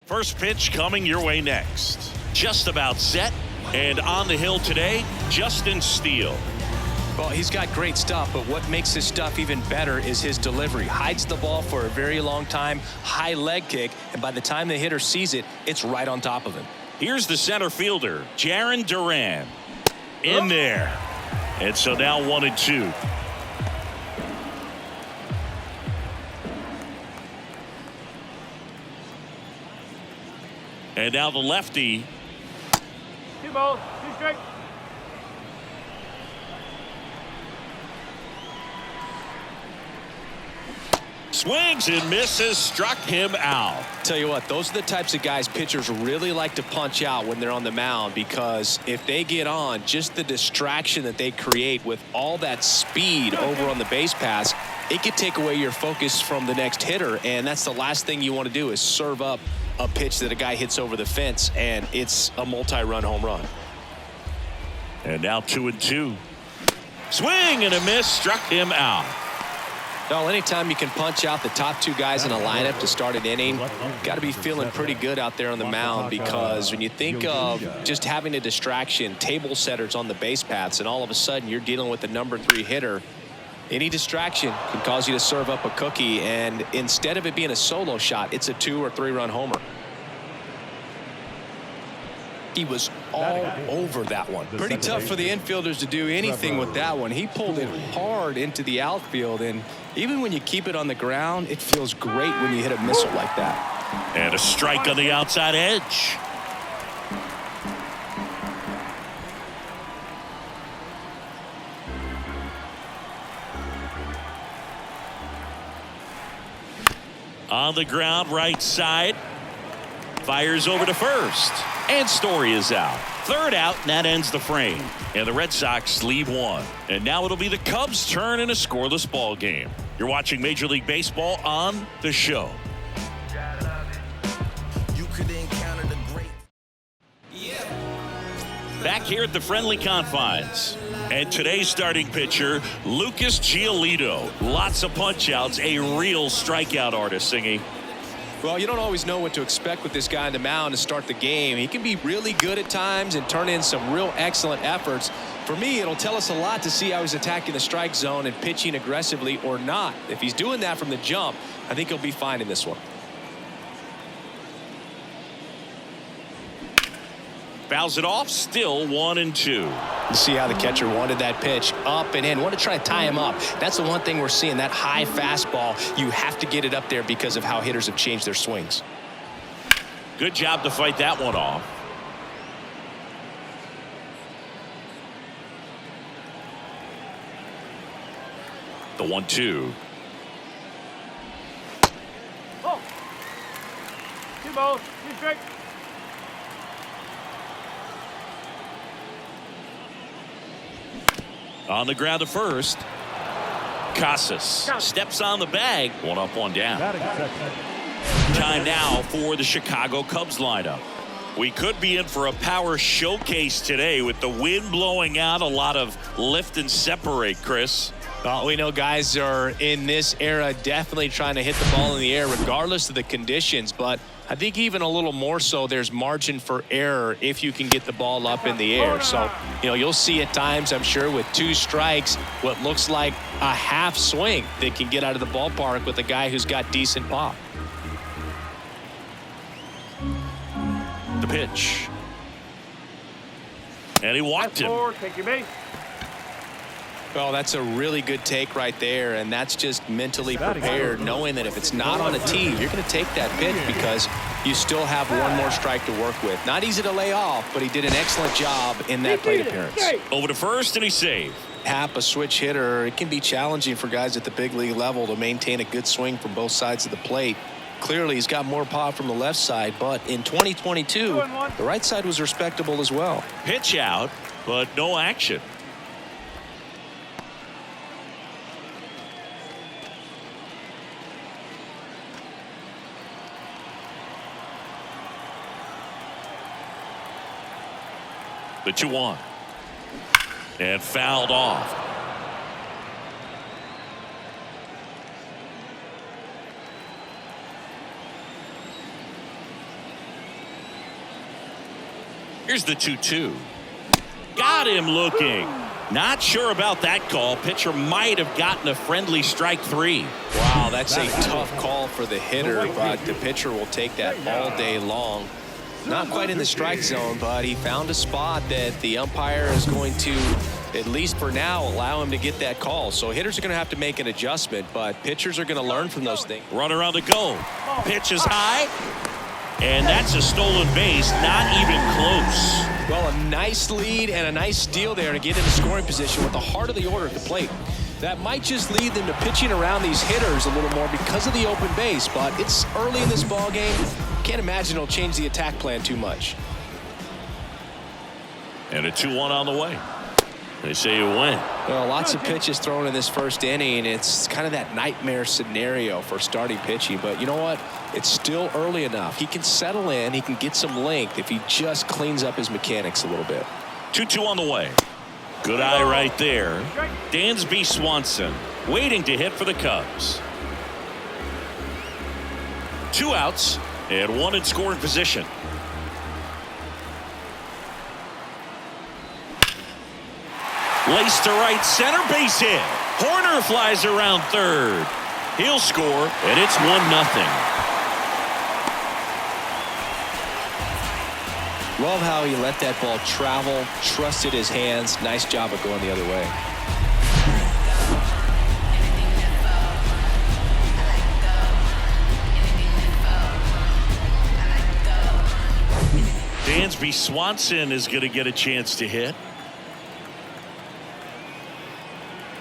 First pitch coming your way next. Just about set. And on the hill today, Justin Steele. Well, he's got great stuff, but what makes his stuff even better is his delivery. Hides the ball for a very long time, high leg kick, and by the time the hitter sees it, it's right on top of him. Here's the center fielder, Jarren Duran. In there. And so now 1-2. And now the lefty. 2 balls, 2 strikes. Swings and misses, struck him out. Tell you what, those are the types of guys pitchers really like to punch out when they're on the mound, because if they get on, just the distraction that they create with all that speed over on the base pass, it could take away your focus from the next hitter, and that's the last thing you want to do is serve up a pitch that a guy hits over the fence, and it's a multi-run home run. And now 2-2. Swing and a miss, struck him out. Well, anytime you can punch out the top 2 guys in a lineup to start an inning, got to be feeling pretty good out there on the mound, because when you think of just having a distraction, table setters on the base paths, and all of a sudden you're dealing with the number 3 hitter, any distraction can cause you to serve up a cookie, and instead of it being a solo shot, it's a 2 or 3 run homer. He was all over that one. Pretty tough for the infielders to do anything with that one. He pulled it hard into the outfield, and even when you keep it on the ground, it feels great when you hit a missile like that. And a strike on the outside edge. On the ground, right side. Fires over to first. And Story is out. Third out, and that ends the frame. And the Red Sox lead 1. And now it'll be the Cubs' turn in a scoreless ball game. You're watching Major League Baseball on The Show. You could encounter the great. Back here at the friendly confines. And today's starting pitcher, Lucas Giolito. Lots of punch-outs, a real strikeout artist, Singy. Well, you don't always know what to expect with this guy on the mound to start the game. He can be really good at times and turn in some real excellent efforts. For me, it'll tell us a lot to see how he's attacking the strike zone and pitching aggressively or not. If he's doing that from the jump, I think he'll be fine in this one. Fouls it off, still 1-2. You see how the catcher wanted that pitch up and in. Want to try to tie him up. That's the one thing we're seeing, that high fastball. You have to get it up there because of how hitters have changed their swings. Good job to fight that one off. The 1-2. Oh. 2 balls, 2 strikes. On the ground to first. Casas steps on the bag. 1 up, 1 down. Time now for the Chicago Cubs lineup. We could be in for a power showcase today with the wind blowing out. A lot of lift and separate, Chris. Well, we know guys are in this era definitely trying to hit the ball in the air regardless of the conditions, but I think even a little more so there's margin for error if you can get the ball up in the air. So, you'll see at times, I'm sure, with 2 strikes, what looks like a half swing that can get out of the ballpark with a guy who's got decent pop. The pitch. And he walked him. Forward, take your base. Well, that's a really good take right there, and that's just mentally prepared, knowing that if it's not on a tee, you're going to take that pitch because you still have 1 more strike to work with. Not easy to lay off, but he did an excellent job in that plate appearance. Over to first, and he saved. Hap, a switch hitter, it can be challenging for guys at the big league level to maintain a good swing from both sides of the plate. Clearly, he's got more pop from the left side, but in 2022, the right side was respectable as well. Pitch out, but no action. The 2-1. And fouled off. Here's the 2-2. Got him looking. Not sure about that call. Pitcher might have gotten a friendly strike 3. Wow, that's a tough call for the hitter, but the pitcher will take that all day long. Not quite in the strike zone, but he found a spot that the umpire is going to, at least for now, allow him to get that call. So hitters are going to have to make an adjustment, but pitchers are going to learn from those things. Runner on the go. Pitch is high. And that's a stolen base, not even close. Well, a nice lead and a nice steal there to get into scoring position with the heart of the order at the plate. That might just lead them to pitching around these hitters a little more because of the open base, but it's early in this ball game. Can't imagine it'll change the attack plan too much. And a 2-1 on the way. They say you win. Well, lots of pitches thrown in this first inning. It's kind of that nightmare scenario for starting pitching, but you know what? It's still early enough. He can settle in. He can get some length if he just cleans up his mechanics a little bit. 2-2 on the way. Good eye right there. Dansby Swanson waiting to hit for the Cubs. 2 outs and 1 in scoring position. Laced to right center, base hit. Horner flies around third. He'll score, and it's 1-0. Love how he let that ball travel, trusted his hands. Nice job of going the other way. Dansby Swanson is going to get a chance to hit.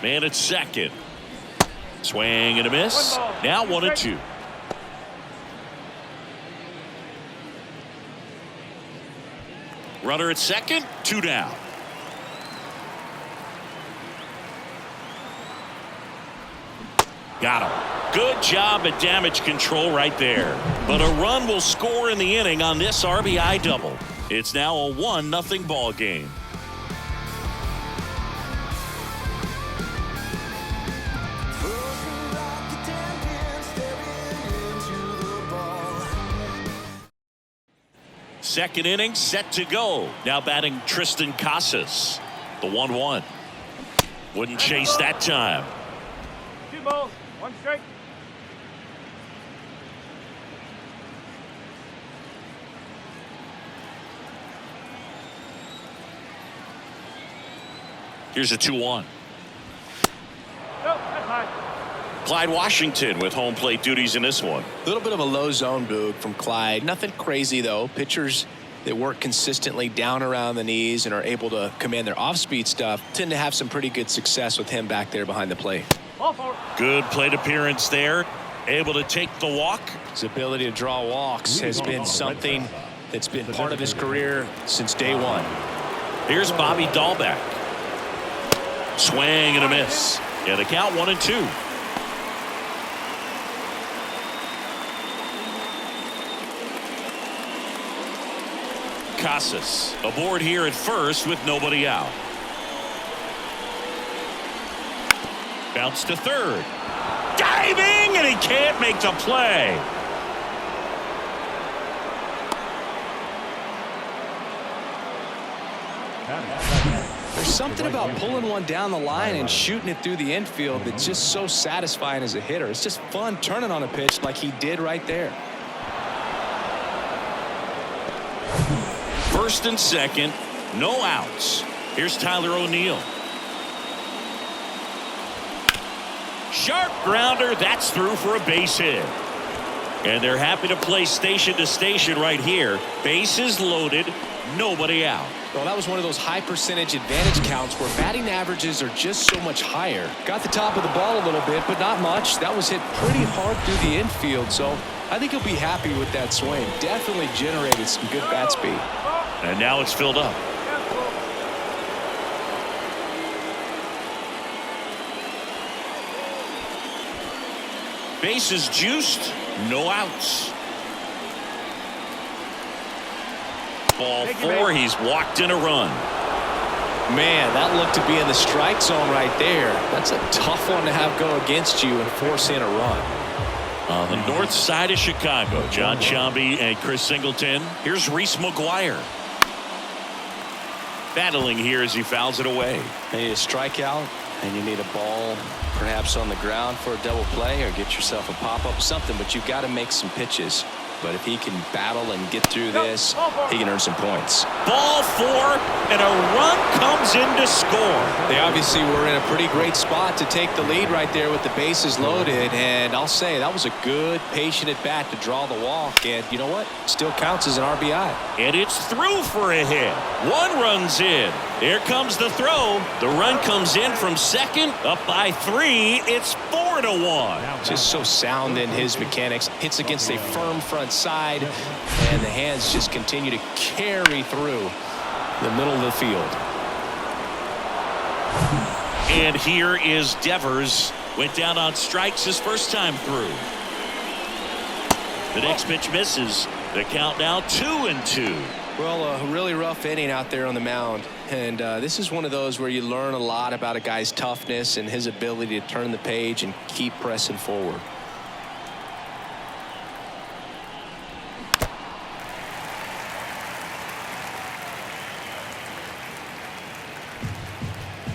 Man at second. Swing and a miss. Now 1-2. Runner at second, 2 down. Got him. Good job at damage control right there. But a run will score in the inning on this RBI double. It's now a 1-0 ball game. Second inning set to go. Now batting Tristan Casas. The 1-1. Wouldn't chase that time. 2 balls, 1 strike. Here's a 2-1. Nope, that's high. Clyde Washington with home plate duties in this one. A little bit of a low zone boog from Clyde. Nothing crazy, though. Pitchers that work consistently down around the knees and are able to command their off-speed stuff tend to have some pretty good success with him back there behind the plate. Ball forward. Good plate appearance there. Able to take the walk. His ability to draw walks has been something that's been part of his career since day one. Here's Bobby Dahlbeck. Swing and a miss. Yeah, the count 1-2. Casas aboard here at first with nobody out. Bounce to third. Diving, and he can't make the play. There's something about pulling one down the line and shooting it through the infield that's just so satisfying as a hitter. It's just fun turning on a pitch like he did right there. First and second, no outs. Here's Tyler O'Neill. Sharp grounder, that's through for a base hit. And they're happy to play station to station right here. Bases loaded, nobody out. Well, that was one of those high percentage advantage counts where batting averages are just so much higher. Got the top of the ball a little bit, but not much. That was hit pretty hard through the infield, so I think he'll be happy with that swing. Definitely generated some good bat speed. And now it's filled up. Bases juiced, no outs. Ball 4, he's walked in a run. Man, that looked to be in the strike zone right there. That's a tough one to have go against you and force in a run. On the north side of Chicago, John Sciambi and Chris Singleton. Here's Reese McGuire. battling here as he fouls it away. You need a strikeout, and you need a ball perhaps on the ground for a double play, or get yourself a pop-up, something, but you've got to make some pitches. But if he can battle and get through this, he can earn some points. Ball 4, and a run comes in to score. They obviously were in a pretty great spot to take the lead right there with the bases loaded, and I'll say that was a good, patient at bat to draw the walk, and you know what? Still counts as an RBI. And it's through for a hit. 1 run's in. Here comes the throw. The run comes in from second, up by 3. It's 4-1. Just so sound in his mechanics. Hits against a firm front side, and the hands just continue to carry through the middle of the field. And here is Devers. Went down on strikes his first time through. The next pitch misses. The count now 2-2. Well, a really rough inning out there on the mound, and this is one of those where you learn a lot about a guy's toughness and his ability to turn the page and keep pressing forward.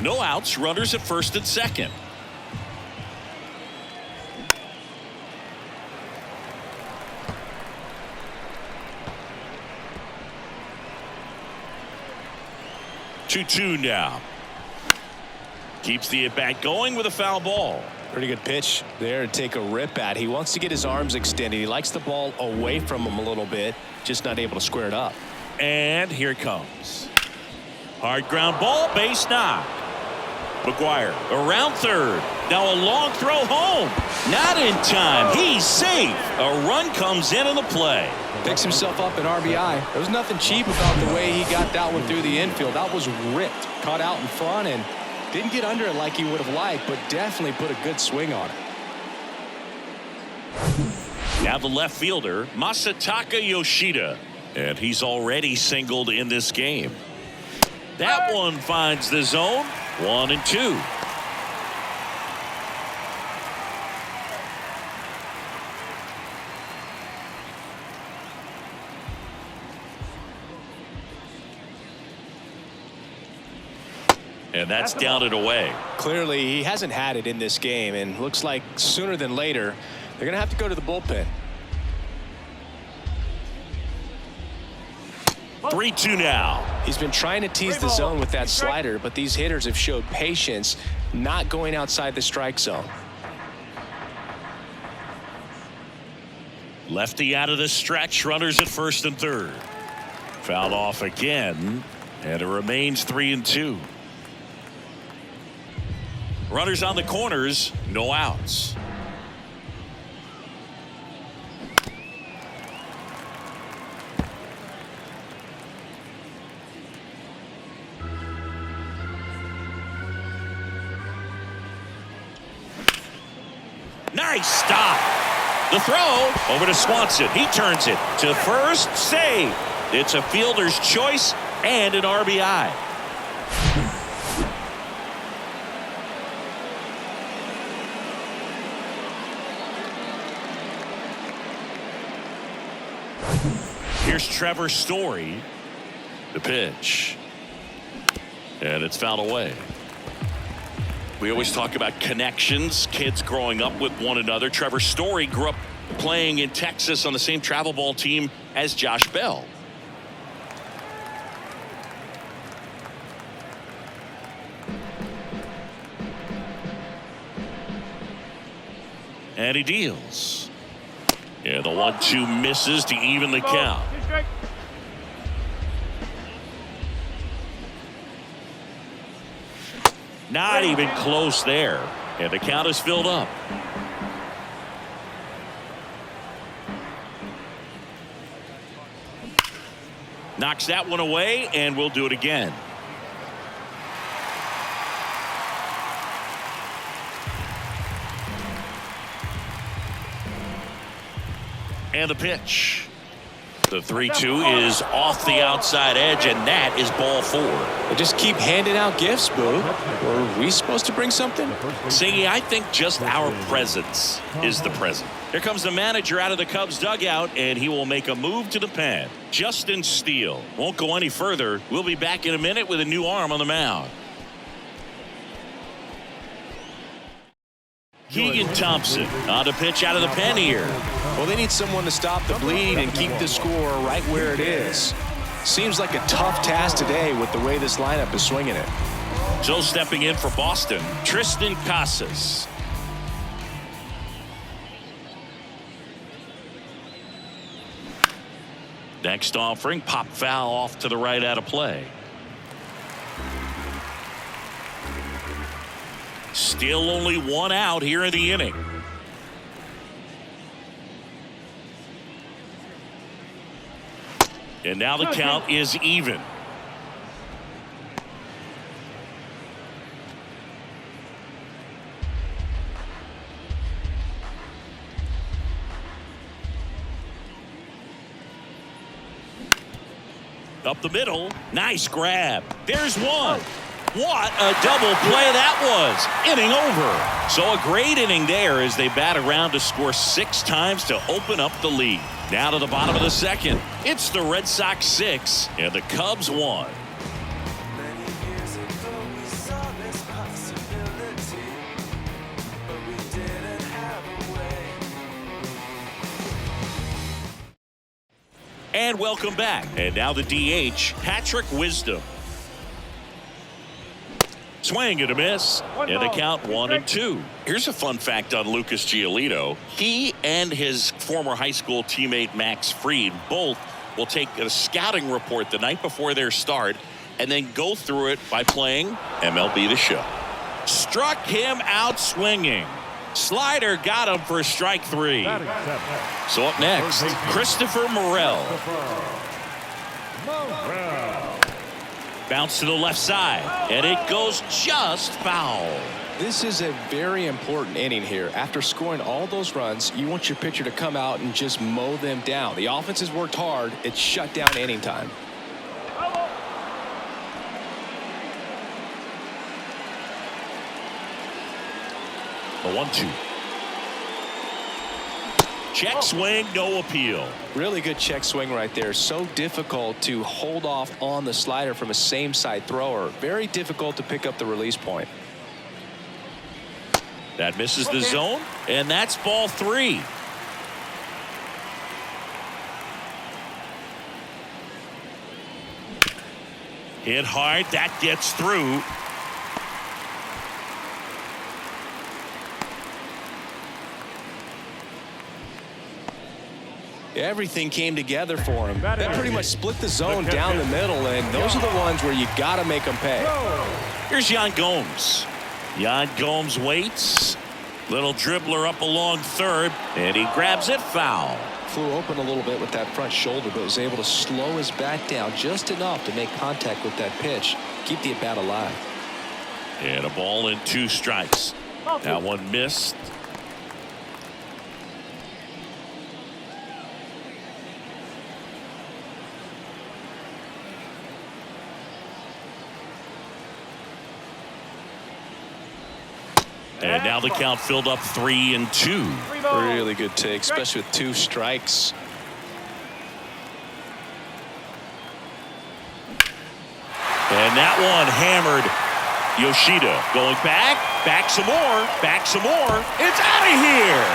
No outs, runners at first and second. Two now. Keeps the at-bat going with a foul ball. Pretty good pitch there to take a rip at. He wants to get his arms extended. He likes the ball away from him a little bit, just not able to square it up. And here it comes. Hard ground ball, base knock. McGuire around third. Now a long throw home. Not in time. He's safe. A run comes in on the play. Picks himself up an RBI. There was nothing cheap about the way he got that one through the infield. That was ripped. Caught out in front and didn't get under it like he would have liked, but definitely put a good swing on it. Now the left fielder, Masataka Yoshida. And he's already singled in this game. That one finds the zone. 1-2. And that's down and away. Clearly, he hasn't had it in this game, and looks like sooner than later, they're going to have to go to the bullpen. 3-2 now. He's been trying to tease the zone with that slider, but these hitters have showed patience, not going outside the strike zone. Lefty out of the stretch, runners at first and third. Fouled off again, and it remains 3-2. Runners on the corners, no outs. Nice stop. The throw over to Swanson. He turns it to first, save. It's a fielder's choice and an RBI. Here's Trevor Story. The pitch. And it's fouled away. We always talk about connections, kids growing up with one another. Trevor Story grew up playing in Texas on the same travel ball team as Josh Bell. And he deals. Yeah, the 1-2 misses to even the count. Not even close there. And the count is filled up. Knocks that one away, and we'll do it again. And the pitch. The 3-2 is off the outside edge, and that is ball 4. They just keep handing out gifts, Boo. Were we supposed to bring something? Singy, I think just our presence is the present. Here comes the manager out of the Cubs dugout, and he will make a move to the pen. Justin Steele won't go any further. We'll be back in a minute with a new arm on the mound. Keegan Thompson on the pitch out of the pen here. Well, they need someone to stop the bleed and keep the score right where it is. Seems like a tough task today with the way this lineup is swinging it. So stepping in for Boston, Tristan Casas. Next offering, pop foul off to the right out of play. Still only one out here in the inning. And now the count is even. Up the middle. Nice grab. There's one. What a double play that was. Inning over. So a great inning there as they bat around to score 6 times to open up the lead. Now to the bottom of the second. It's the Red Sox 6 and the Cubs 1. Many years ago we saw this possibility, but we didn't have a way. And welcome back. And now the DH, Patrick Wisdom. Swing and a miss, and the count 1-2. Here's a fun fact on Lucas Giolito. He and his former high school teammate Max Fried both will take a scouting report the night before their start and then go through it by playing MLB The Show. Struck him out swinging. Slider got him for strike 3. So up next, Christopher Morel. Bounce to the left side, and it goes just foul. This is a very important inning here. After scoring all those runs, you want your pitcher to come out and just mow them down. The offense has worked hard. It's shut down inning time. The 1-2. Check swing, no appeal. Really good check swing right there. So difficult to hold off on the slider from a same side thrower. Very difficult to pick up the release point. That misses the zone, and that's ball 3. Hit hard, that gets through. Everything came together for him. That pretty much split the zone down the middle, and those are the ones where you got to make them pay. Here's Yan Gomes. Yan Gomes waits. Little dribbler up along third, and he grabs it foul. Flew open a little bit with that front shoulder, but was able to slow his bat down just enough to make contact with that pitch. Keep the at-bat alive. And a ball and 2 strikes. That one missed. And now the count filled up 3-2. Really good take, especially with 2 strikes. And that one hammered. Yoshida going back some more. It's out of here.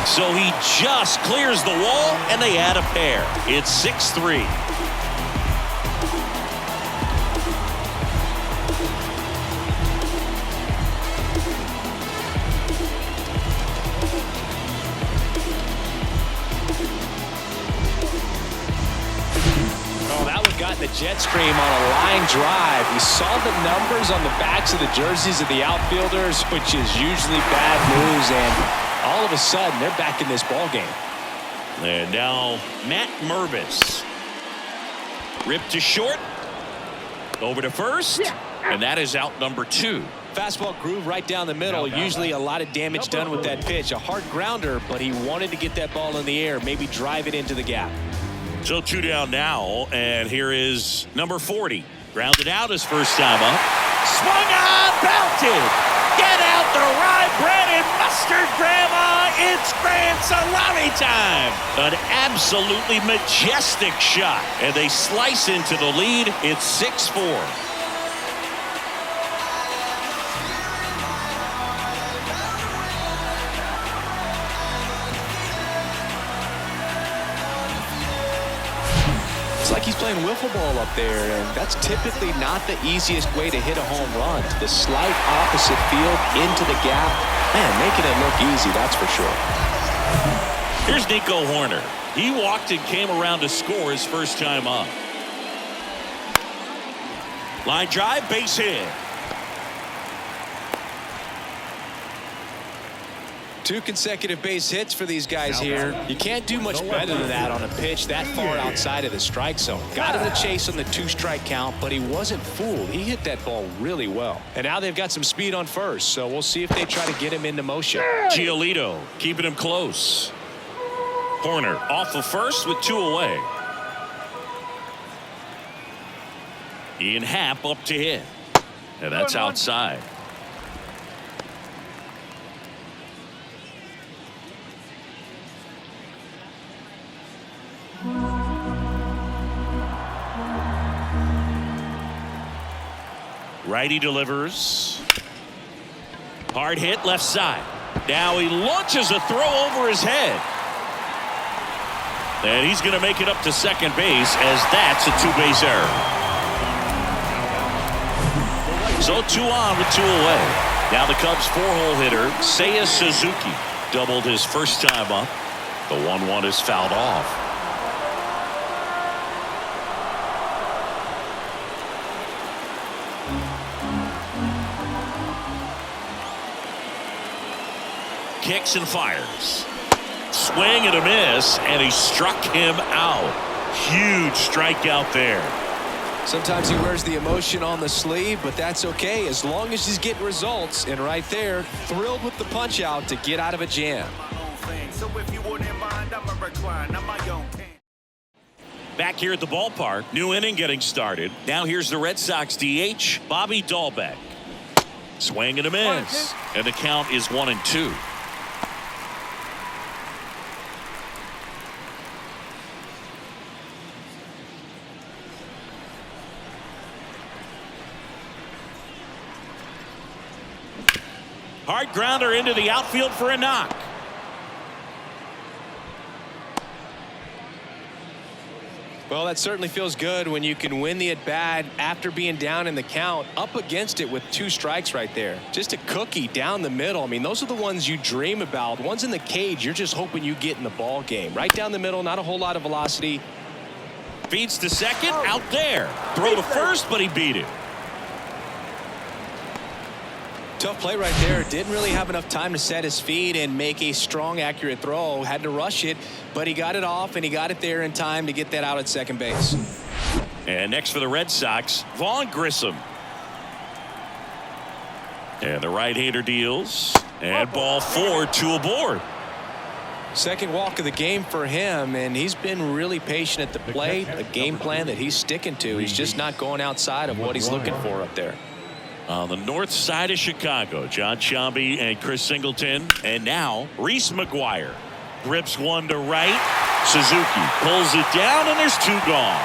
So he just clears the wall, and they add a pair. It's 6-3. The jet stream on a line drive. You saw the numbers on the backs of the jerseys of the outfielders, which is usually bad news, and all of a sudden they're back in this ball game. And now Matt Mervis ripped to short, over to first, and that is out number 2. Fastball groove right down the middle. Usually a lot of damage done with that pitch. A hard grounder, but he wanted to get that ball in the air, maybe drive it into the gap. So 2 down now, and here is number 40. Grounded out his first time up. Swung on, belted. Get out the rye bread and mustard, Grandma. It's grand salami time. An absolutely majestic shot. And they slice into the lead. It's 6-4. It's like he's playing wiffle ball up there, and that's typically not the easiest way to hit a home run. The slight opposite field into the gap. Man, making it look easy, that's for sure. Here's Nico Horner. He walked and came around to score his first time up. Line drive, base hit. 2 consecutive base hits for these guys here. You can't do much better than that on a pitch that far outside of the strike zone. Got him the chase on the 2-strike count, but he wasn't fooled. He hit that ball really well. And now they've got some speed on first, so we'll see if they try to get him into motion. Giolito keeping him close. Horner off of first with 2 away. Ian Happ up to hit. And that's outside. Righty delivers. Hard hit left side. Now he launches a throw over his head. And he's going to make it up to second base as that's a 2-base error. So 2 on with 2 away. Now the Cubs 4-hole hitter, Seiya Suzuki, doubled his first time up. The 1-1 is fouled off. Kicks and fires. Swing and a miss, and he struck him out. Huge strikeout there. Sometimes he wears the emotion on the sleeve, but that's okay as long as he's getting results. And right there, thrilled with the punch out to get out of a jam. Back here at the ballpark, new inning getting started. Now here's the Red Sox DH, Bobby Dahlbeck. Swing and a miss, and the count is 1-2. Hard grounder into the outfield for a knock. Well, that certainly feels good when you can win the at-bat after being down in the count, up against it with 2 strikes right there. Just a cookie down the middle. I mean, those are the ones you dream about. Ones in the cage, you're just hoping you get in the ball game. Right down the middle, not a whole lot of velocity. Feeds to second, out there. Throw to first, but he beat it. Tough play right there. Didn't really have enough time to set his feet and make a strong, accurate throw. Had to rush it, but he got it off, and he got it there in time to get that out at second base. And next for the Red Sox, Vaughn Grissom. And the right-hander deals. And ball 4, 2 aboard. Second walk of the game for him, and he's been really patient at the plate. A game plan that he's sticking to. He's just not going outside of what he's looking for up there. On the north side of Chicago, John Sciambi and Chris Singleton. And now Reese McGuire grips one to right. Suzuki pulls it down, and there's 2 gone.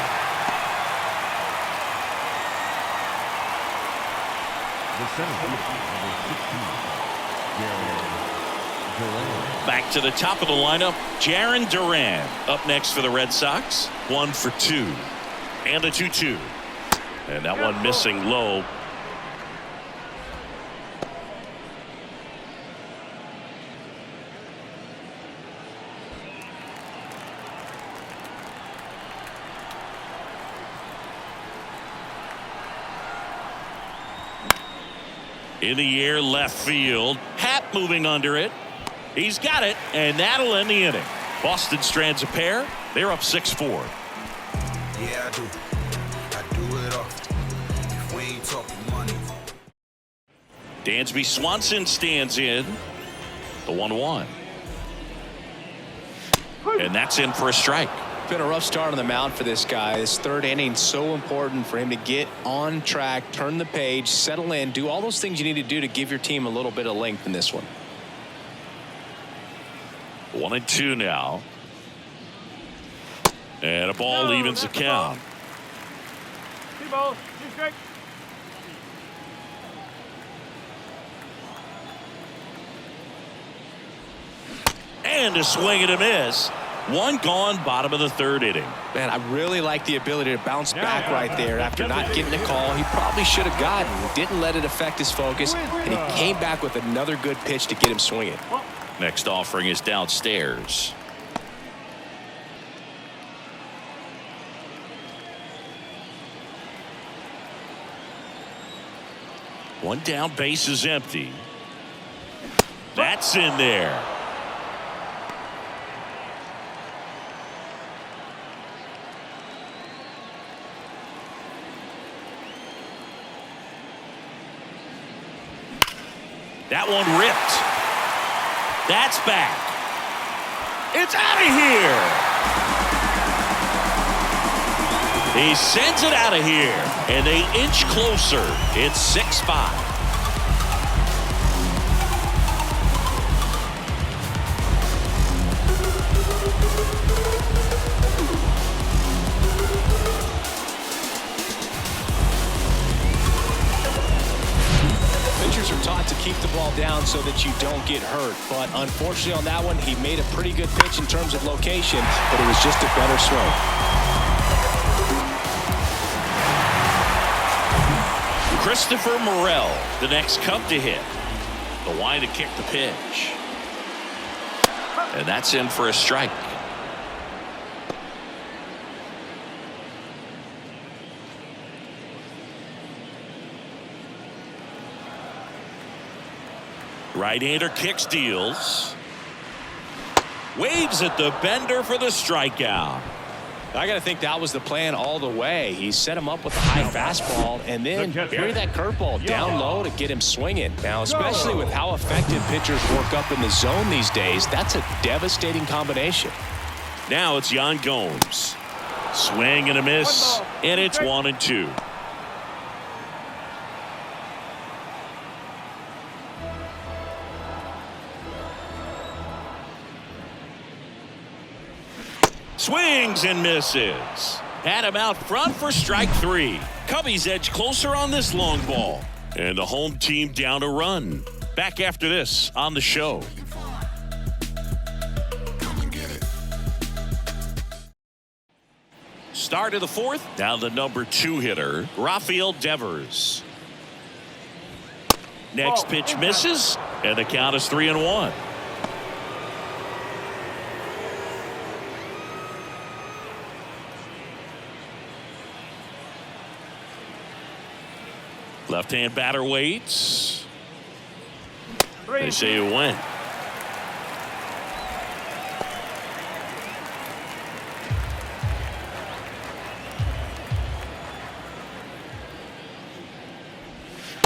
Back to the top of the lineup, Jarren Duran up next for the Red Sox. 1 for 2. And a 2-2. And that one missing low. In the air, left field. Happ moving under it. He's got it, and that'll end the inning. Boston strands a pair. They're up 6-4. Yeah, I do. I do it all. If we ain't talking money. Dansby Swanson stands in. The 1-1. And that's in for a strike. Been a rough start on the mound for this guy. This third inning so important for him to get on track, turn the page, settle in, do all those things you need to do to give your team a little bit of length in this one. 1-2 now. And a ball evens the count. 2 balls, 2 strikes. And a swing and a miss. One gone, bottom of the third inning. Man, I really like the ability to bounce back right there after not getting a call he probably should have gotten. Didn't let it affect his focus, and he came back with another good pitch to get him swinging. Next offering is downstairs. One down, base is empty. That's in there. That one ripped. That's back. It's out of here. He sends it out of here, and they inch closer. It's 6-5. Pitchers are taught to keep the ball down so that you don't get hurt. But unfortunately on that one, he made a pretty good pitch in terms of location, but it was just a better swing. Christopher Morel, the next Cub to hit. The line to kick the pitch. And that's in for a strike. Right-hander kicks, deals. Waves at the bender for the strikeout. I got to think that was the plan all the way. He set him up with a high fastball and then bury that curveball down low to get him swinging. Now, especially with how effective pitchers work up in the zone these days, that's a devastating combination. Now it's Yan Gomes. Swing and a miss, and it's 1-2. Swings and misses. Had him out front for strike 3. Cubbies edge closer on this long ball. And the home team down a run. Back after this on the show. Start of the fourth. Now the number 2 hitter, Rafael Devers. Next pitch misses, and the count is 3-1. Left-hand batter waits. They say it went.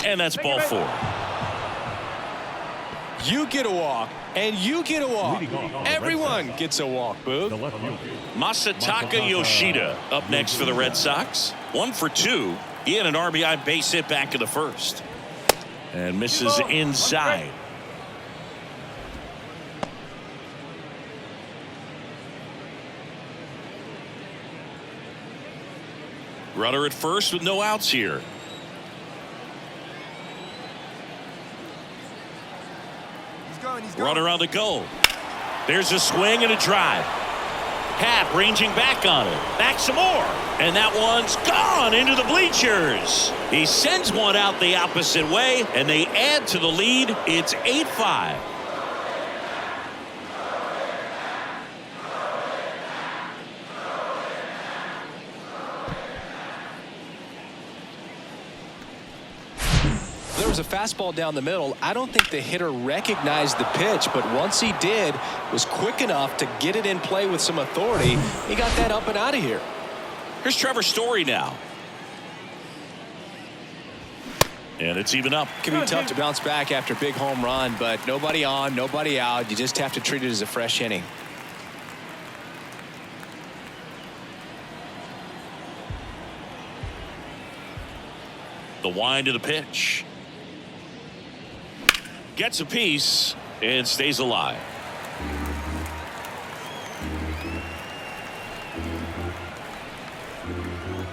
And that's ball 4. You get a walk, and you get a walk. Everyone gets a walk, Boog. Masataka Yoshida up next for the Red Sox. 1 for 2. He had an RBI base hit back in the first. And misses inside. Runner at first with no outs here. Runner on the go. There's a swing and a drive. Happ ranging back on it. Back some more. And that one's gone into the bleachers. He sends one out the opposite way, and they add to the lead. It's 8-5. There was a fastball down the middle. I don't think the hitter recognized the pitch, but once he did, was quick enough to get it in play with some authority. He got that up and out of here. Here's Trevor Story now. And it's even up. It can be tough to bounce back after a big home run, but nobody on, nobody out. You just have to treat it as a fresh inning. The wind of the pitch. Gets a piece and stays alive.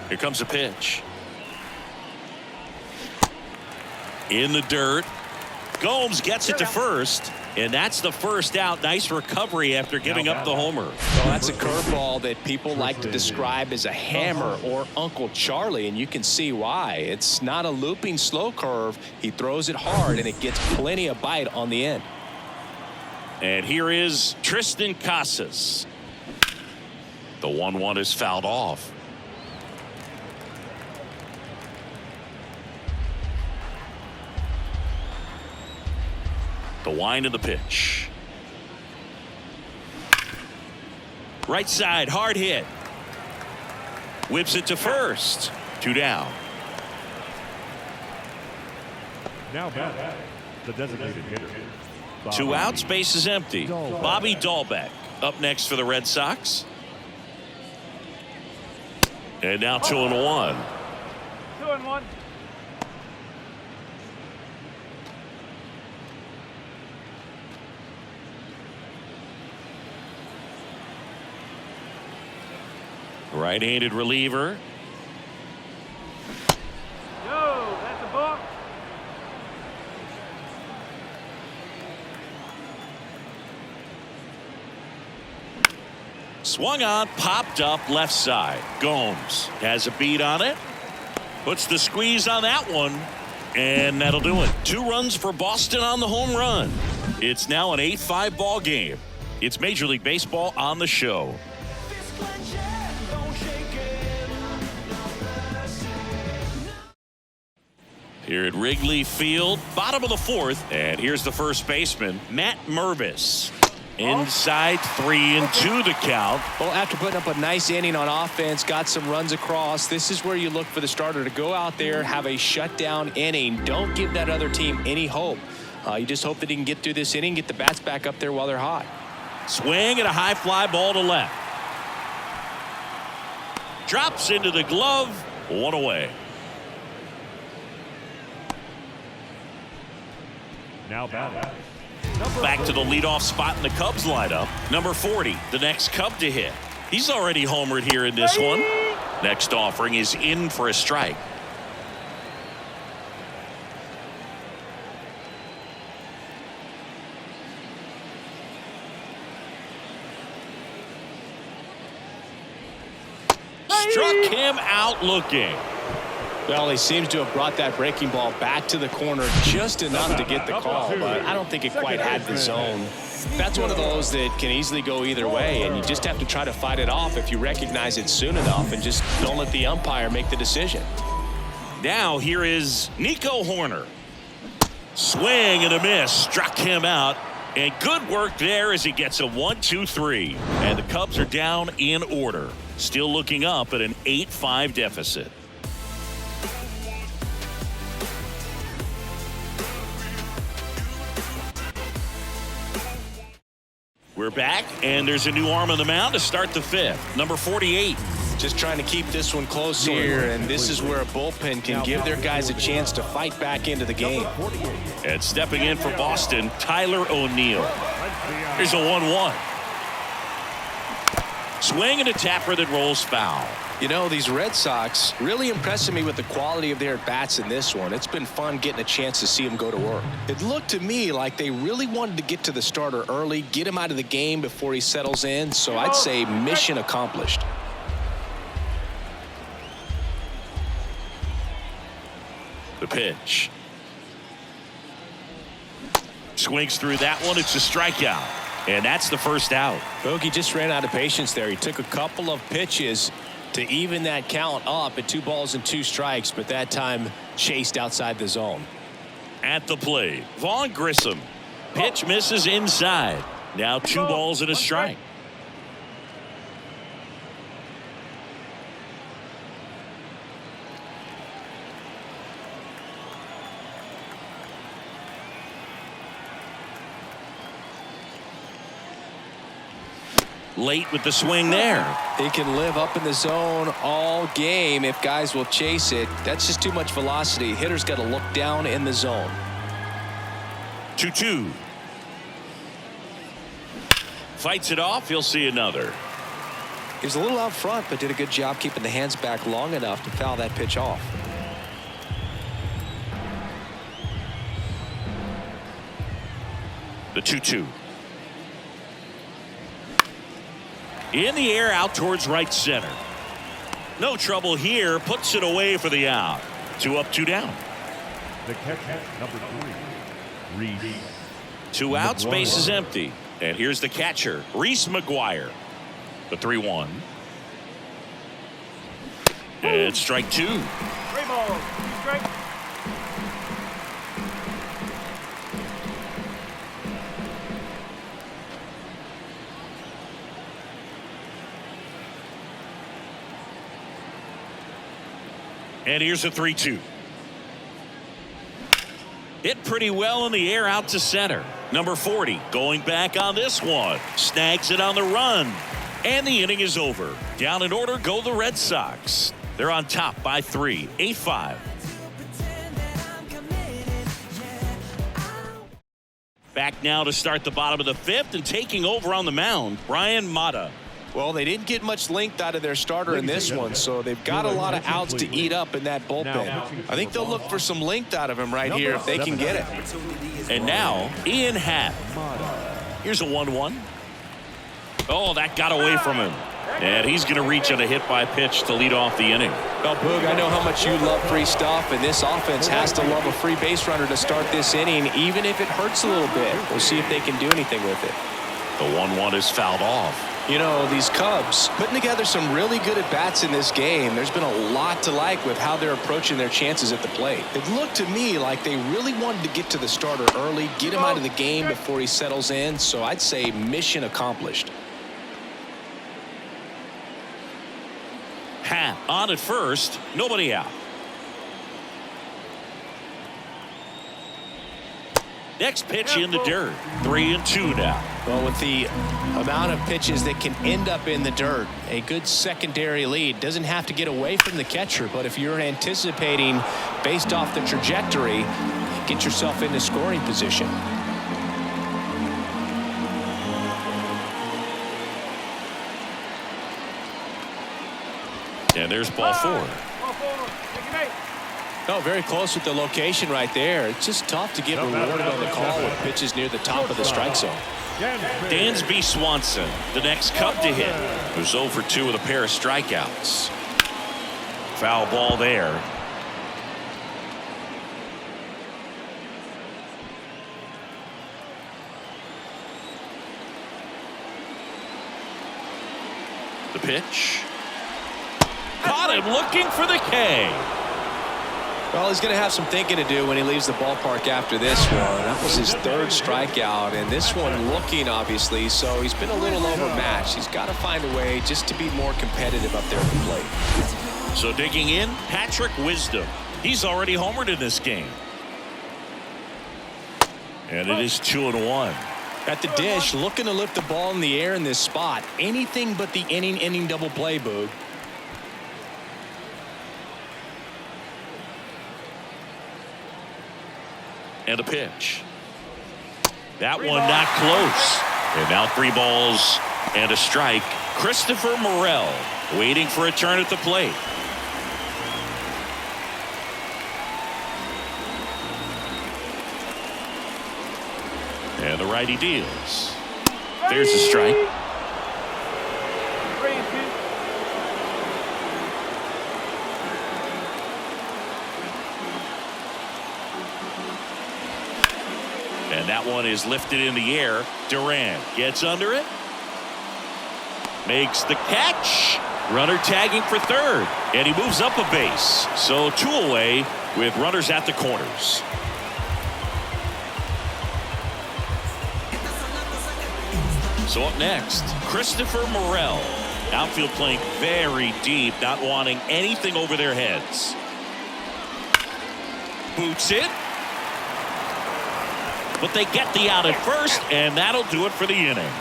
Here comes a pitch. In the dirt. Gomes gets it to first, and that's the first out. Nice recovery after giving up the homer. Well, that's a curveball that people like to describe as a hammer or Uncle Charlie, and you can see why. It's not a looping slow curve. He throws it hard, and it gets plenty of bite on the end. And here is Tristan Casas. The 1-1 is fouled off. The wind of the pitch. Right side, hard hit. Whips it to first. 2 down. Now back, the designated hitter. 2 outs, base is empty. Bobby Dahlbeck up next for the Red Sox. And now 2-1. 2-1. Right-handed reliever. Yo, that's a ball. Swung on, popped up left side. Gomes has a beat on it. Puts the squeeze on that one. And that'll do it. 2 runs for Boston on the home run. It's now an 8-5 ball game. It's Major League Baseball on the show. Here at Wrigley Field, bottom of the 4th, and here's the first baseman, Matt Mervis. Inside 3-2 the count. Well, after putting up a nice inning on offense, got some runs across, this is where you look for the starter to go out there, have a shutdown inning. Don't give that other team any hope. You just hope that he can get through this inning, get the bats back up there while they're hot. Swing and a high fly ball to left. Drops into the glove. 1 away. Now batting. Back to the leadoff spot in the Cubs lineup. Number 40, the next Cub to hit. He's already homered here in this one. Next offering is in for a strike. Struck him out looking. Well, he seems to have brought that breaking ball back to the corner just enough to get the call, but I don't think it quite had the zone. That's one of those that can easily go either way, and you just have to try to fight it off if you recognize it soon enough and just don't let the umpire make the decision. Now here is Nico Horner. Swing and a miss. Struck him out. And good work there as he gets a 1-2-3. And the Cubs are down in order. Still looking up at an 8-5 deficit. We're back, and there's a new arm on the mound to start the 5th. Number 48. Just trying to keep this one close here, and this is where a bullpen can give their guys a chance to fight back into the game. And stepping in for Boston, Tyler O'Neill. Here's a 1-1. Swing and a tapper that rolls foul. You know, these Red Sox really impressing me with the quality of their bats in this one. It's been fun getting a chance to see them go to work. It looked to me like they really wanted to get to the starter early, get him out of the game before he settles in, so I'd say mission accomplished. The pitch. Swings through that one. It's a strikeout. And that's the first out. Bogey just ran out of patience there. He took a couple of pitches to even that count up at 2 balls and 2 strikes, but that time chased outside the zone. At the plate, Vaughn Grissom. Pitch misses inside. Now 2 balls and a strike. Late with the swing there. He can live up in the zone all game if guys will chase it. That's just too much velocity. Hitter's got to look down in the zone. 2-2. Fights it off. He'll see another. He was a little out front, but did a good job keeping the hands back long enough to foul that pitch off. The 2-2. In the air out towards right center. No trouble here. Puts it away for the out. 2 up, 2 down. The catch, number 3, Reese. 2 outs, base is empty. And here's the catcher, Reese McGuire. The 3-1. And strike 2. 3 balls, strike. And here's a 3-2. Hit pretty well in the air out to center. Number 40 going back on this one. Snags it on the run. And the inning is over. Down in order go the Red Sox. They're on top by 3, 8-5. Back now to start the bottom of the 5th, and taking over on the mound, Brian Mata. Well, they didn't get much length out of their starter in this one, so they've got a lot of outs to eat up in that bullpen. I think they'll look for some length out of him right here if they can get it. And now, Ian Happ. Here's a 1-1. Oh, that got away from him. And he's going to reach on a hit by pitch to lead off the inning. Well, Boog, I know how much you love free stuff, and this offense has to love a free base runner to start this inning, even if it hurts a little bit. We'll see if they can do anything with it. The 1-1 is fouled off. You know, these Cubs putting together some really good at-bats in this game. There's been a lot to like with how they're approaching their chances at the plate. It looked to me like they really wanted to get to the starter early, get him out of the game before he settles in. So I'd say mission accomplished. Happ on at first, nobody out. Next pitch in the dirt. 3-2 now. Well, with the amount of pitches that can end up in the dirt, a good secondary lead doesn't have to get away from the catcher, but if you're anticipating based off the trajectory, get yourself into scoring position. And there's ball 4. Oh, very close with the location right there. It's just tough to get rewarded on the call with pitches near the top of the strike zone. Dansby Swanson, the next Cub to hit, who's 0 for 2 with a pair of strikeouts. Foul ball there. The pitch. Caught him looking for the K. Well, he's going to have some thinking to do when he leaves the ballpark after this one. That was his 3rd strikeout, and this one looking, obviously, so he's been a little overmatched. He's got to find a way just to be more competitive up there at the plate. So digging in, Patrick Wisdom. He's already homered in this game. And it is 2-1. At the dish, looking to lift the ball in the air in this spot. Anything but the inning double play, Boog. And a pitch. That one not close. And now 3 balls and a strike. Christopher Morel waiting for a turn at the plate. And the righty deals. There's a strike. And that one is lifted in the air. Duran gets under it. Makes the catch. Runner tagging for 3rd. And he moves up a base. So 2 away with runners at the corners. So up next, Christopher Morel. Outfield playing very deep, not wanting anything over their heads. Boots it. But they get the out at first, and that'll do it for the inning.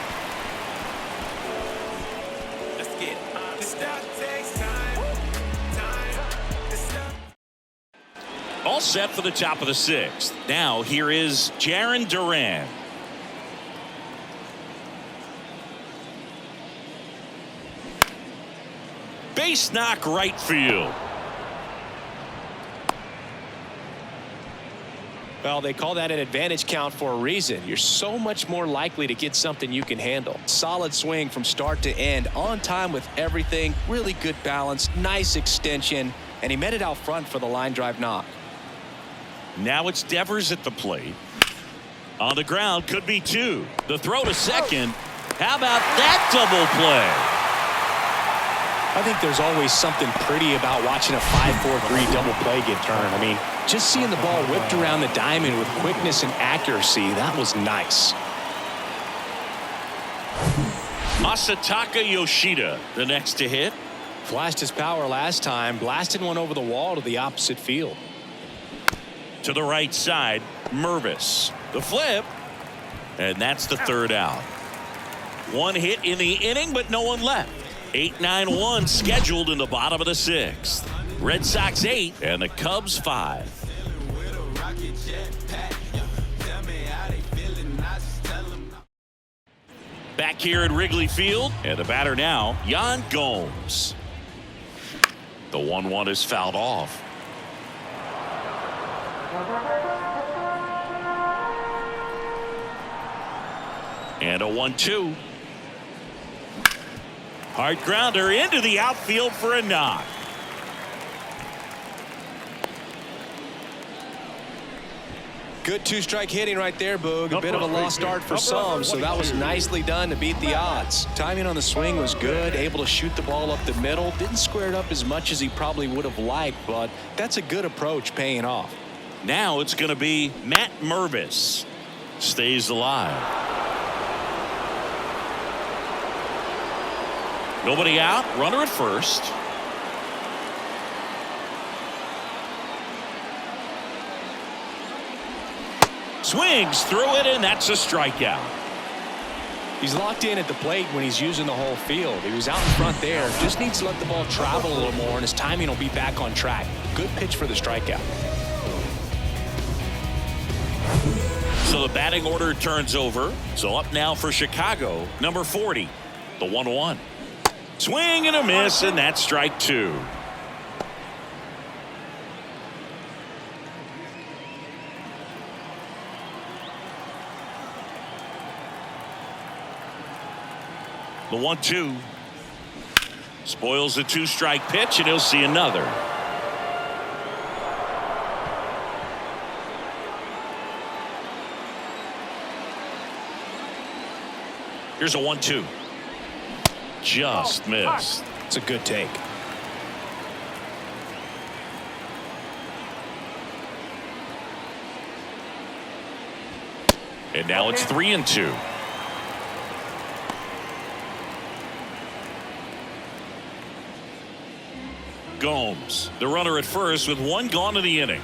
All set for the top of the 6th. Now here is Jarren Duran. Base knock right field. Well, they call that an advantage count for a reason. You're so much more likely to get something you can handle. Solid swing from start to end, on time with everything, really good balance, nice extension, and he met it out front for the line drive knock. Now it's Devers at the plate. On the ground, could be 2. The throw to second. How about that double play? I think there's always something pretty about watching a 5-4-3 double play get turned. I mean, just seeing the ball whipped around the diamond with quickness and accuracy, that was nice. Masataka Yoshida, the next to hit. Flashed his power last time, blasted one over the wall to the opposite field. To the right side, Mervis. The flip, and that's the 3rd out. 1 hit in the inning, but no one left. 8-9-1 scheduled in the bottom of the 6th. Red Sox 8 and the Cubs 5. Back here at Wrigley Field, and the batter now, Yan Gomes. The 1-1 is fouled off. And a 1-2. Hard grounder into the outfield for a knock. Good 2-strike hitting right there, Boog. A bit of a lost start for some, so that was nicely done to beat the odds. Timing on the swing was good, able to shoot the ball up the middle. Didn't square it up as much as he probably would have liked, but that's a good approach paying off. Now it's going to be Matt Mervis. Stays alive. Nobody out. Runner at first. Swings through it, and that's a strikeout. He's locked in at the plate when he's using the whole field. He was out in front there. Just needs to let the ball travel a little more, and his timing will be back on track. Good pitch for the strikeout. So the batting order turns over. So up now for Chicago, number 40, the 1-1. Swing and a miss, and that's strike 2. The 1-2 spoils the 2-strike pitch, and he'll see another. Here's a 1-2. Just missed. It's a good take. And now it's 3-2. Gomes, the runner at first with 1 gone in the inning.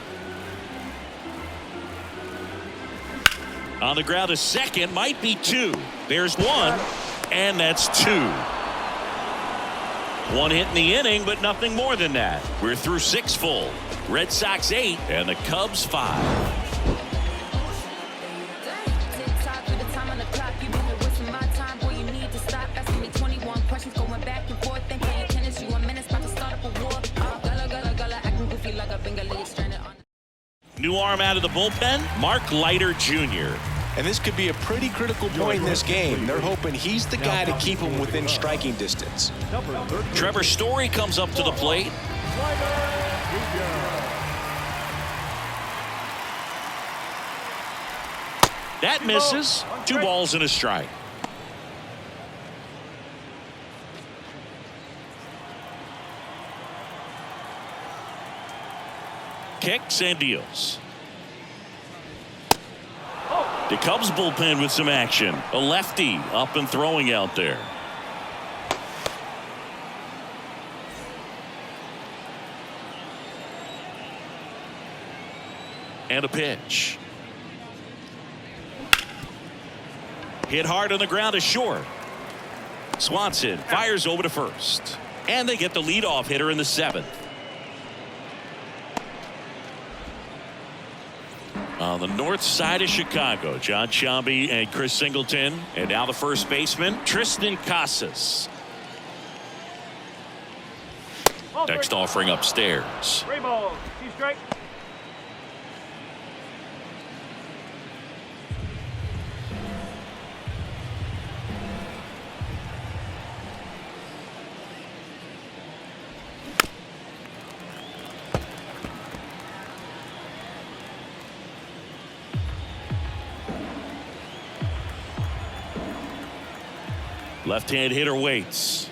On the ground to second, might be 2. There's 1, and that's 2. 1 hit in the inning, but nothing more than that. We're through 6 full. Red Sox 8 and the Cubs 5. New arm out of the bullpen, Mark Leiter Jr. And this could be a pretty critical point in this game. They're hoping he's the guy to keep him within striking distance. Trevor Story comes up to the plate. That misses. 2 balls and a strike. Kicks and deals. The Cubs bullpen with some action. A lefty up and throwing out there. And a pitch. Hit hard on the ground is short. Swanson fires over to first. And they get the leadoff hitter in the 7th. On the north side of Chicago, John Sciambi and Chris Singleton. And now the first baseman, Tristan Casas. Next offering upstairs. Rainbow, see strike. Left-hand hitter waits.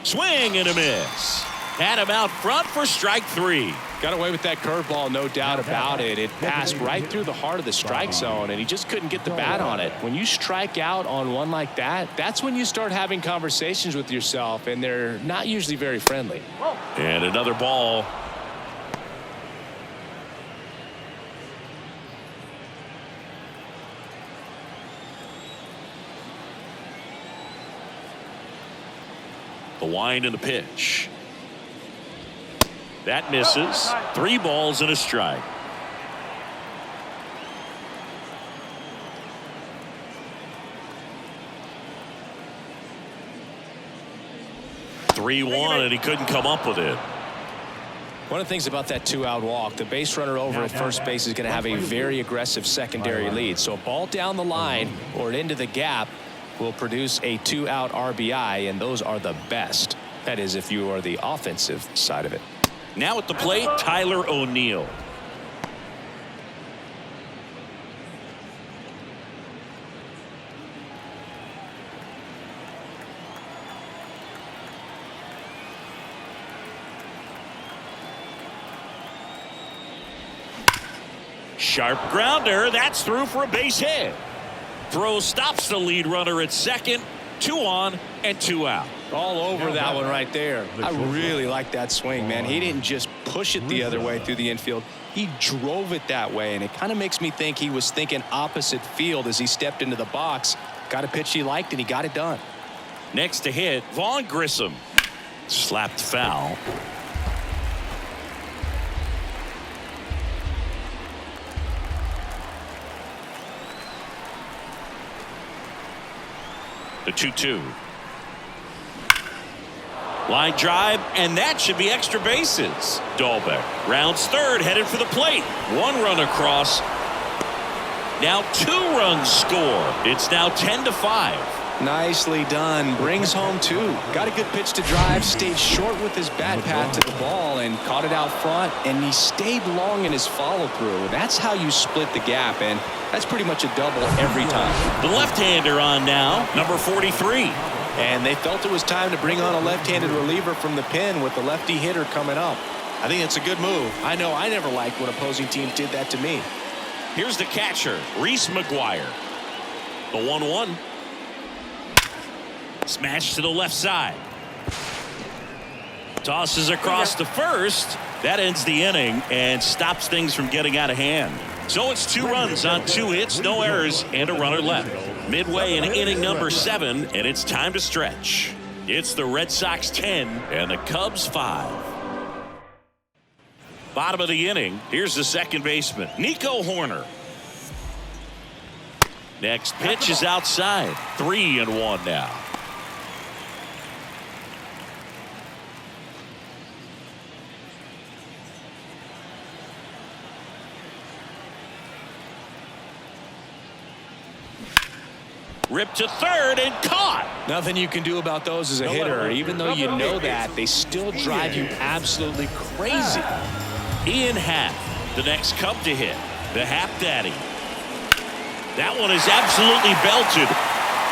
Swing and a miss. Had him out front for strike 3. Got away with that curveball, no doubt about it. It passed right through the heart of the strike zone, and he just couldn't get the bat on it. When you strike out on one like that, that's when you start having conversations with yourself, and they're not usually very friendly. And another ball. The wind and the pitch. That misses. 3 balls and a strike. (3-1) and he couldn't come up with it. One of the things about that 2-out walk, the base runner over at first base is going to have a very aggressive secondary lead. So a ball down the line or into the gap will produce a 2-out RBI, and those are the best. That is, if you are the offensive side of it. Now at the plate, Tyler O'Neill. Sharp grounder. That's through for a base hit. Throw stops the lead runner at second. 2 on and 2 out. All over that one right there. I really like that swing, man. He didn't just push it the other way through the infield. He drove it that way, and it kind of makes me think he was thinking opposite field as he stepped into the box. Got a pitch he liked, and he got it done. Next to hit, Vaughn Grissom. Slapped foul. The 2-2. Line drive, and that should be extra bases. Dahlbeck rounds third, headed for the plate. 1 run across. Now 2 runs score. It's now 10-5. Nicely done. Brings home 2. Got a good pitch to drive. Stayed short with his bat path to the ball and caught it out front. And he stayed long in his follow through. That's how you split the gap, and that's pretty much a double every time. The left-hander on now, number 43. And they felt it was time to bring on a left-handed reliever from the pen with the lefty hitter coming up. I think it's a good move. I know I never liked when opposing teams did that to me. Here's the catcher, Reese McGuire. The 1-1. Smash to the left side. Tosses across to first. That ends the inning and stops things from getting out of hand. So it's 2 runs on 2 hits, no errors, and a runner left. Midway in inning number 7, and it's time to stretch. It's the Red Sox 10 and the Cubs 5. Bottom of the inning, here's the second baseman, Nico Horner. Next pitch is outside. 3-1 now. Ripped to third and caught. Nothing you can do about those as a hitter. Even though you know that, they still drive you absolutely crazy. Ian Happ, the next Cub to hit. The Happ Daddy. That one is absolutely belted.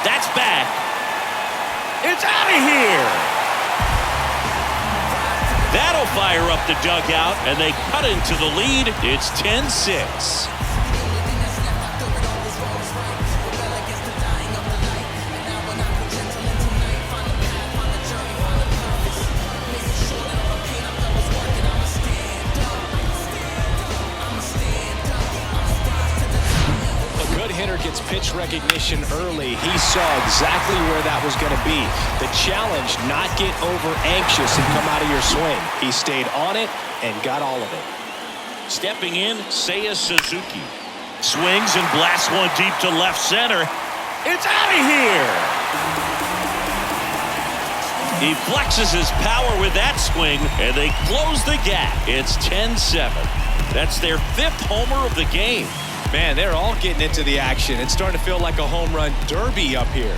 That's back. It's out of here. That'll fire up the dugout, and they cut into the lead. It's 10-6. Gets pitch recognition early. He saw exactly where that was going to be. The challenge, not get over anxious and come out of your swing. He stayed on it and got all of it. Stepping in, Seiya Suzuki. Swings and blasts one deep to left center. It's out of here. He flexes his power with that swing, and they close the gap. It's 10-7. That's their 5th homer of the game. Man, they're all getting into the action. It's starting to feel like a home run derby up here.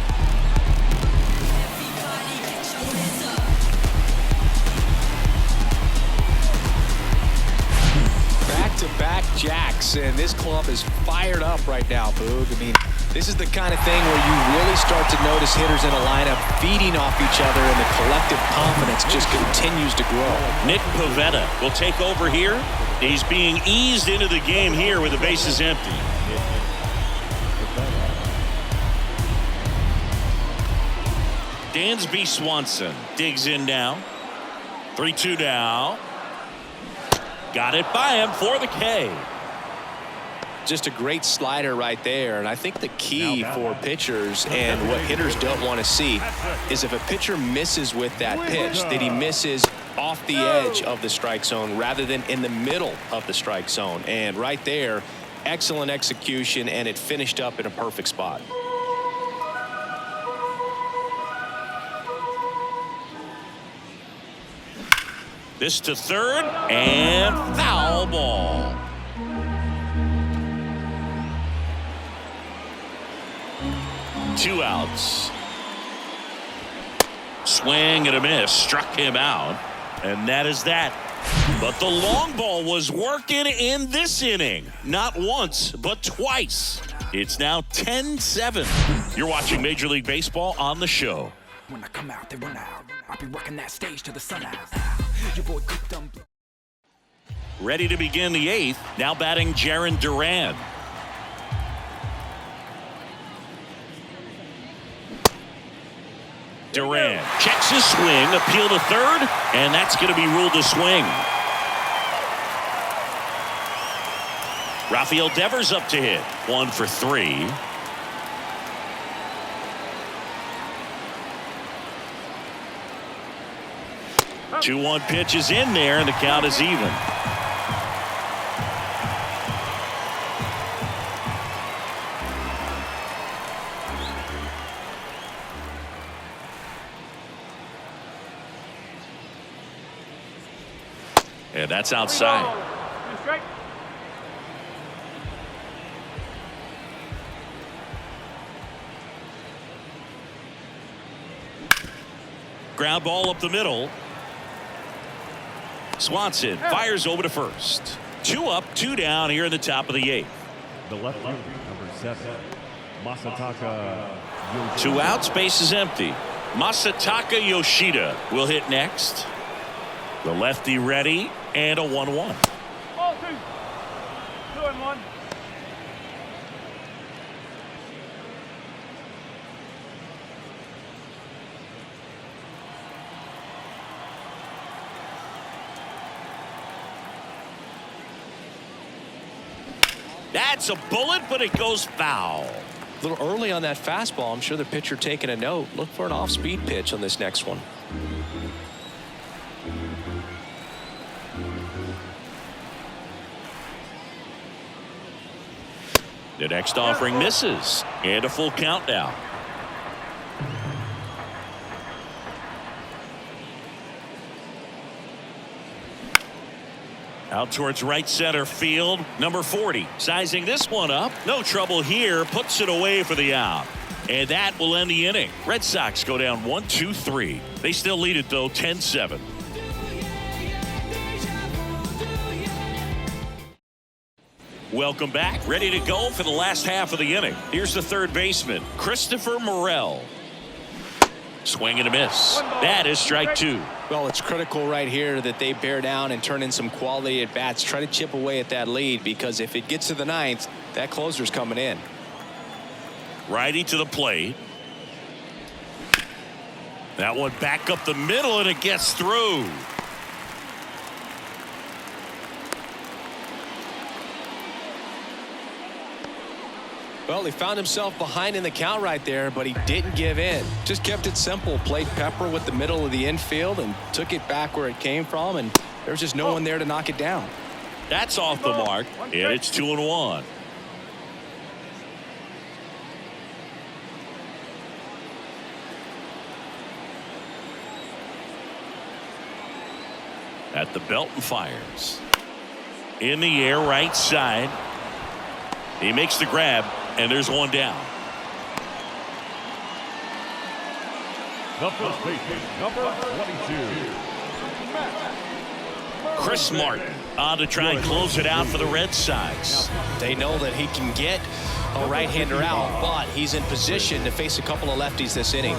Back-to-back jacks, and this club is fired up right now, Boog. I mean, this is the kind of thing where you really start to notice hitters in a lineup feeding off each other, and the collective confidence just continues to grow. Nick Pivetta will take over here. He's being eased into the game here with the bases empty. Dansby Swanson digs in now. 3-2 now. Got it by him for the K. Just a great slider right there, and I think the key for pitchers and what hitters don't want to see is if a pitcher misses with that pitch, that he misses off the edge of the strike zone rather than in the middle of the strike zone. And right there, excellent execution, and it finished up in a perfect spot. This to third, and foul ball. Two outs. Swing and a miss, struck him out, and that is that. But the long ball was working in this inning. Not once, but twice. It's now 10-7. You're watching Major League Baseball on the show. When I come out, they run out. I'll be working that stage till the sun out. Your boy cooked them. Ready to begin the 8th. Now batting Jarren Duran. Duran checks his swing, appeal to third, and that's going to be ruled a swing. Rafael Devers up to hit. 1 for 3. Two-one pitch is in there, and the count is even. And that's outside. Ground ball up the middle. Swanson fires over to first. 2 up, 2 down here in the top of the 8th. The left fielder, number 7, Masataka Yoshida. 2 outs, base is empty. Masataka Yoshida will hit next. The lefty ready, and a 1-1. Ball 2. 2-1. That's a bullet, but it goes foul. A little early on that fastball. I'm sure the pitcher taking a note. Look for an off-speed pitch on this next one. The next offering misses, and a full count now. Out towards right center field, number 40. Sizing this one up. No trouble here. Puts it away for the out. And that will end the inning. Red Sox go down 1-2-3. They still lead it, though, 10-7. Welcome back. Ready to go for the last half of the inning. Here's the third baseman, Christopher Morel. Swing and a miss. That is strike 2. Well, it's critical right here that they bear down and turn in some quality at bats. Try to chip away at that lead, because if it gets to the 9th, that closer's coming in. Righty to the plate. That one back up the middle, and it gets through. Well, he found himself behind in the count right there, but he didn't give in. Just kept it simple. Played pepper with the middle of the infield and took it back where it came from, and there was just no one there to knock it down. That's off the mark, and it's 2-1. At the belt and fires. In the air, right side. He makes the grab, and there's one down. The first baseman, number 22. Chris Martin on to try and close it out for the Red Sox. They know that he can get a right-hander out, but he's in position to face a couple of lefties this inning.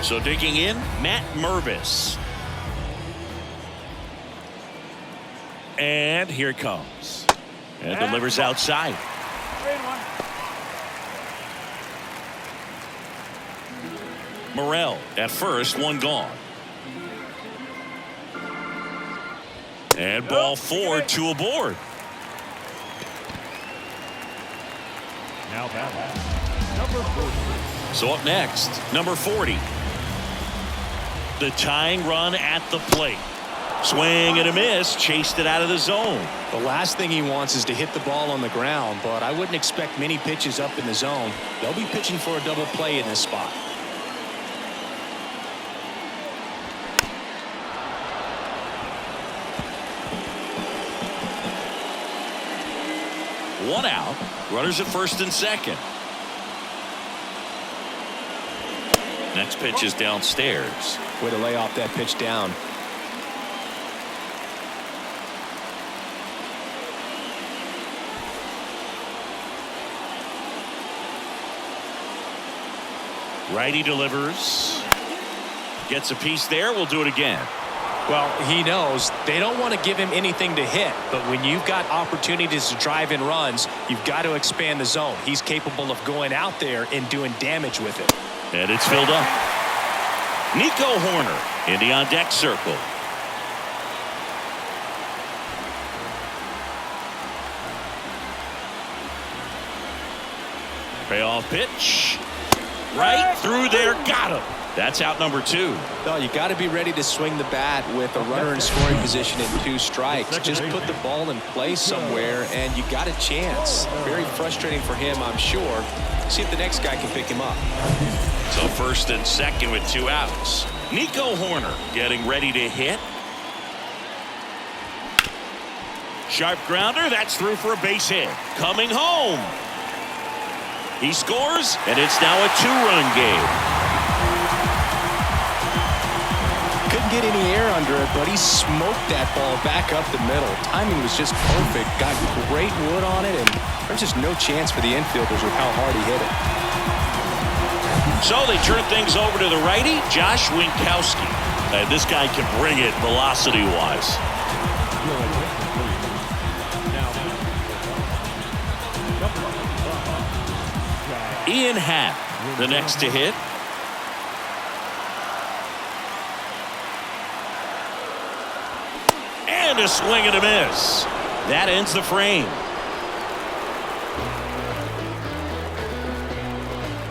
So digging in, Matt Mervis. And here it comes. And delivers outside. 3-1. Morel at first, one gone. And ball 4, 2 aboard. Now batting, number 40. So up next, number 40. The tying run at the plate. Swing and a miss, chased it out of the zone. The last thing he wants is to hit the ball on the ground, but I wouldn't expect many pitches up in the zone. They'll be pitching for a double play in this spot. One out, runners at first and second. Next pitch is downstairs. Way to lay off that pitch down. Righty delivers. Gets a piece there. We'll do it again. Well, he knows they don't want to give him anything to hit, but when you've got opportunities to drive in runs, you've got to expand the zone. He's capable of going out there and doing damage with it. And it's filled up. Nico Horner in the on-deck circle. Payoff pitch. Right through there. Got him. That's out number 2. Well, you got to be ready to swing the bat with a runner in scoring position and 2 strikes. Just put the ball in play somewhere, and you got a chance. Very frustrating for him, I'm sure. See if the next guy can pick him up. So first and second with 2 outs. Nico Horner getting ready to hit. Sharp grounder. That's through for a base hit. Coming home. He scores, and it's now a 2-run game. Couldn't get any air under it, but he smoked that ball back up the middle. Timing was just perfect. Got great wood on it, and there's just no chance for the infielders with how hard he hit it. So they turn things over to the righty, Josh Winkowski. This guy can bring it velocity-wise. Ian Happ, the next to hit. And a swing and a miss. That ends the frame.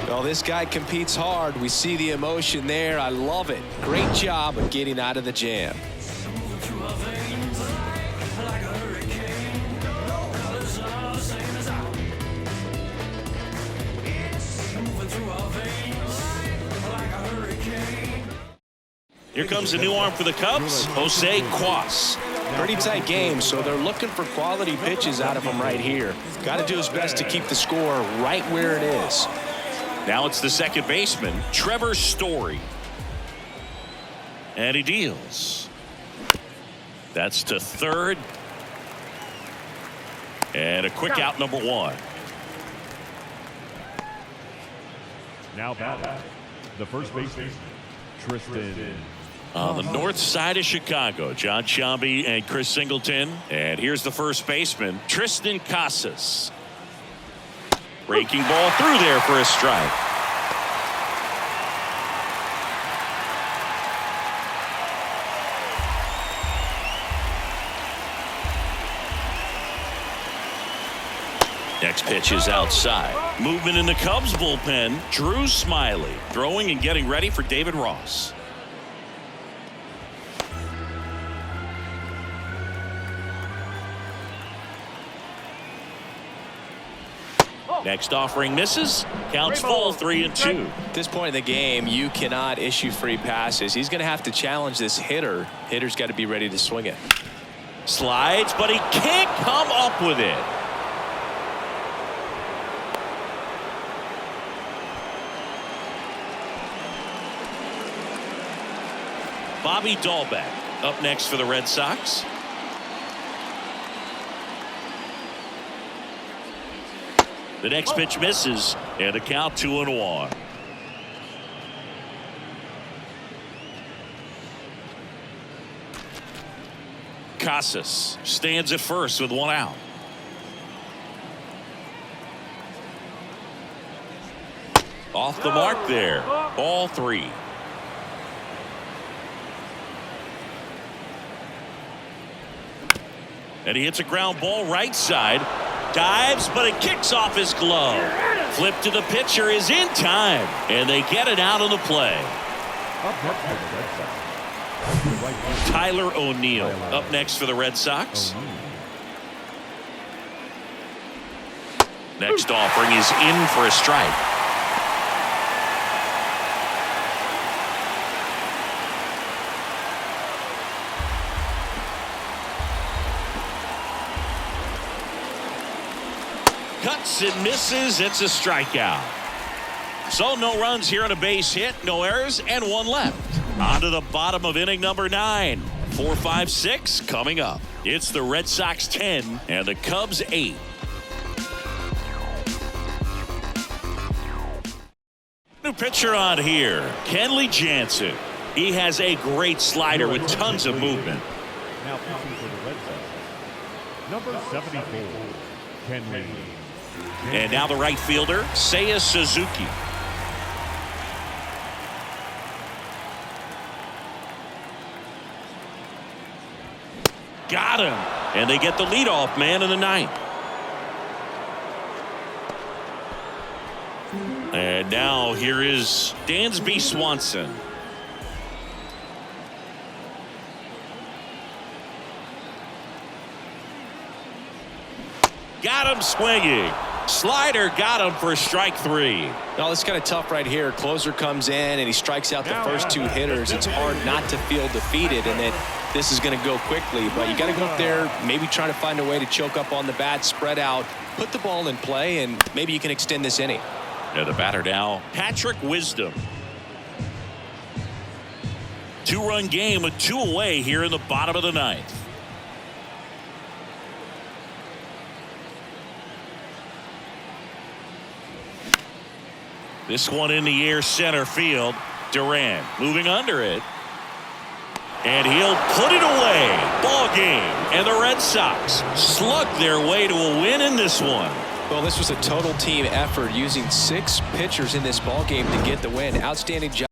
Well, this guy competes hard. We see the emotion there. I love it. Great job of getting out of the jam. Here comes a new arm for the Cubs, Jose Cuas. Pretty tight game, so they're looking for quality pitches out of him right here. Got to do his best to keep the score right where it is. Now it's the second baseman, Trevor Story. And he deals. That's to third. And a quick out, number 1. Now batting, the first baseman, Tristan. On the north side of Chicago, John Sciambi and Chris Singleton. And here's the first baseman, Tristan Casas. Breaking ball through there for a strike. Next pitch is outside. Movement in the Cubs bullpen. Drew Smiley throwing and getting ready for David Ross. Next offering misses. Counts full, 3-2. At this point in the game, you cannot issue free passes. He's going to have to challenge this hitter. Hitter's got to be ready to swing it. Slides, but he can't come up with it. Bobby Dahlbeck up next for the Red Sox. The next pitch misses, and the count 2-1. Casas stands at first with one out. Off the mark there. Ball 3. And he hits a ground ball right side. Dives, but it kicks off his glove. Flip to the pitcher is in time, and they get it out on the play. Tyler O'Neill up next for the Red Sox. Next offering is in for a strike. Cuts and misses. It's a strikeout. So no runs here on a base hit, no errors, and one left. On to the bottom of inning number 9. 4, 5, 6 coming up. It's the Red Sox 10 and the Cubs 8. New pitcher on here, Kenley Jansen. He has a great slider with tons of movement. Now pitching for the Red Sox, number 74, Kenley. And now the right fielder, Seiya Suzuki. Got him. And they get the leadoff man in the 9th. And now here is Dansby Swanson. Got him swinging. Slider got him for strike 3. Well, it's kind of tough right here. Closer comes in and he strikes out the first 2 hitters. It's hard not to feel defeated and that this is going to go quickly. But you got to go up there, maybe try to find a way to choke up on the bat, spread out, put the ball in play, and maybe you can extend this inning. And the batter now, Patrick Wisdom. 2-run game with 2 away here in the bottom of the 9th. This one in the air, center field. Duran moving under it. And he'll put it away. Ball game. And the Red Sox slug their way to a win in this one. Well, this was a total team effort using 6 pitchers in this ball game to get the win. Outstanding job.